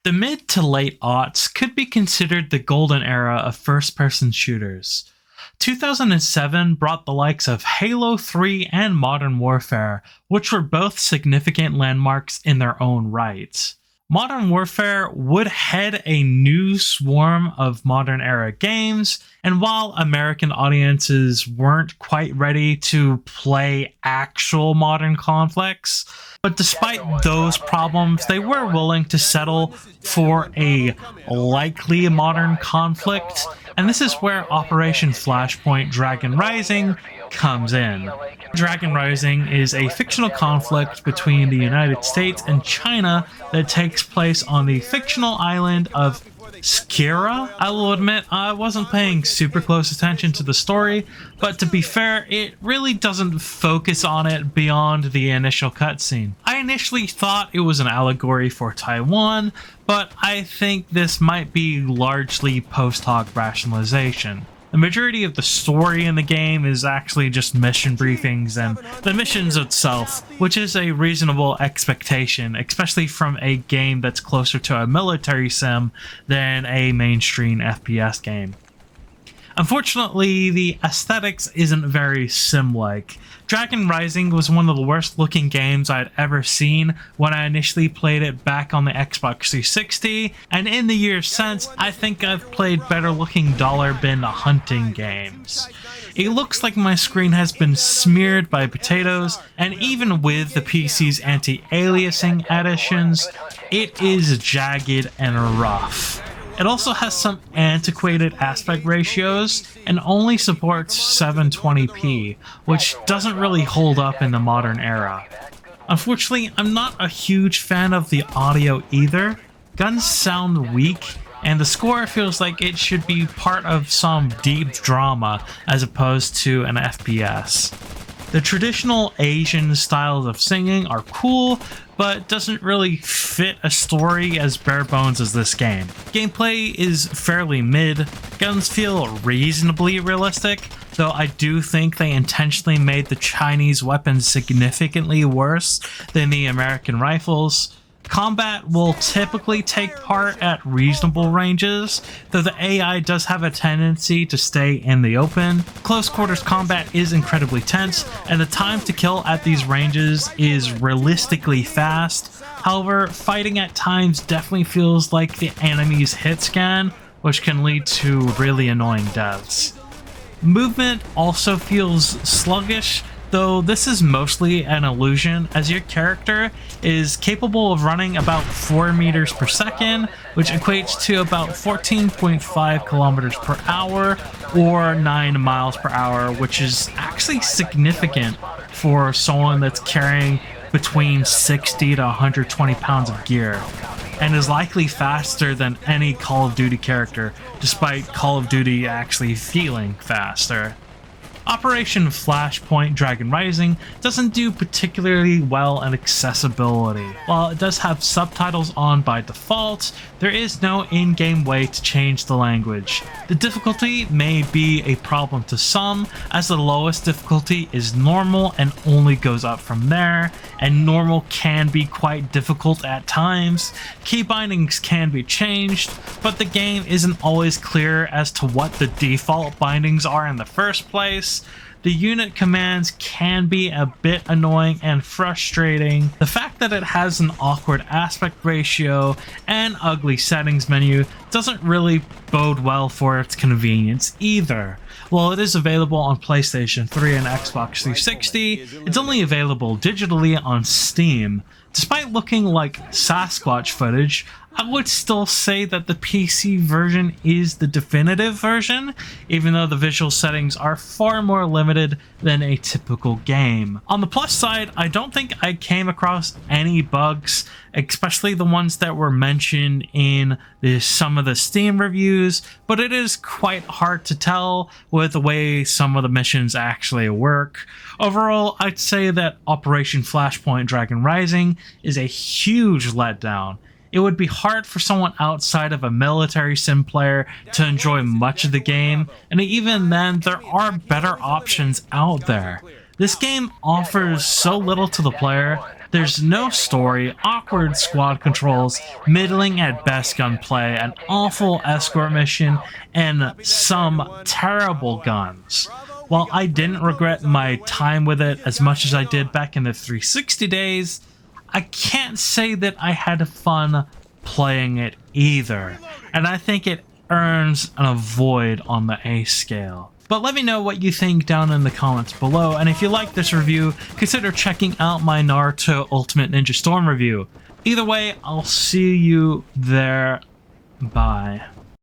The mid to late aughts could be considered the golden era of first person shooters. 2007 brought the likes of Halo 3 and Modern Warfare, which were both significant landmarks in their own right. Modern Warfare would head a new swarm of modern era games, and while American audiences weren't quite ready to play actual modern conflicts, but despite those problems, they were willing to settle for a likely modern conflict, and this is where Operation Flashpoint Dragon Rising comes in. Dragon Rising is a fictional conflict between the United States and China that takes place on the fictional island of Skira. I will admit I wasn't paying super close attention to the story, but to be fair, it really doesn't focus on it beyond the initial cutscene. I initially thought it was an allegory for Taiwan, but I think this might be largely post hoc rationalization. The majority of the story in the game is actually just mission briefings and the missions itself, which is a reasonable expectation, especially from a game that's closer to a military sim than a mainstream FPS game. Unfortunately, the aesthetics isn't very sim-like. Dragon Rising was one of the worst looking games I'd ever seen when I initially played it back on the Xbox 360, and in the years since, I think I've played better looking dollar bin hunting games. It looks like my screen has been smeared by potatoes, and even with the PC's anti-aliasing additions, it is jagged and rough. It also has some antiquated aspect ratios and only supports 720p, which doesn't really hold up in the modern era. Unfortunately, I'm not a huge fan of the audio either. Guns sound weak, and the score feels like it should be part of some deep drama as opposed to an FPS. The traditional Asian styles of singing are cool, but doesn't really fit a story as bare bones as this game. Gameplay is fairly mid, guns feel reasonably realistic, though I do think they intentionally made the Chinese weapons significantly worse than the American rifles. Combat will typically take part at reasonable ranges, though the AI does have a tendency to stay in the open. Close quarters combat is incredibly tense, and the time to kill at these ranges is realistically fast. However, fighting at times definitely feels like the enemy's hit scan, which can lead to really annoying deaths. Movement also feels sluggish, though this is mostly an illusion as your character is capable of running about 4 meters per second, which equates to about 14.5 kilometers per hour or 9 miles per hour, which is actually significant for someone that's carrying between 60 to 120 pounds of gear, and is likely faster than any Call of Duty character, despite Call of Duty actually feeling faster. Operation Flashpoint Dragon Rising doesn't do particularly well in accessibility. While it does have subtitles on by default, there is no in-game way to change the language. The difficulty may be a problem to some, as the lowest difficulty is normal and only goes up from there, and normal can be quite difficult at times. Key bindings can be changed, but the game isn't always clear as to what the default bindings are in the first place. The unit commands can be a bit annoying and frustrating. The fact that it has an awkward aspect ratio and ugly settings menu doesn't really bode well for its convenience either. While it is available on PlayStation 3 and Xbox 360, it's only available digitally on Steam. Despite looking like Sasquatch footage, I would still say that the PC version is the definitive version, even though the visual settings are far more limited than a typical game. On the plus side, I don't think I came across any bugs, especially the ones that were mentioned in some of the Steam reviews, but it is quite hard to tell with the way some of the missions actually work. Overall, I'd say that Operation Flashpoint Dragon Rising is a huge letdown. It would be hard for someone outside of a military sim player to enjoy much of the game, and even then, there are better options out there. This game offers so little to the player There's no story, awkward squad controls, middling at best gunplay, an awful escort mission, and some terrible guns. While I didn't regret my time with it as much as I did back in the 360 days, I can't say that I had fun playing it either, and I think it earns an avoid on the A scale. But let me know what you think down in the comments below, and if you like this review, consider checking out my Naruto Ultimate Ninja Storm review. Either way, I'll see you there. Bye.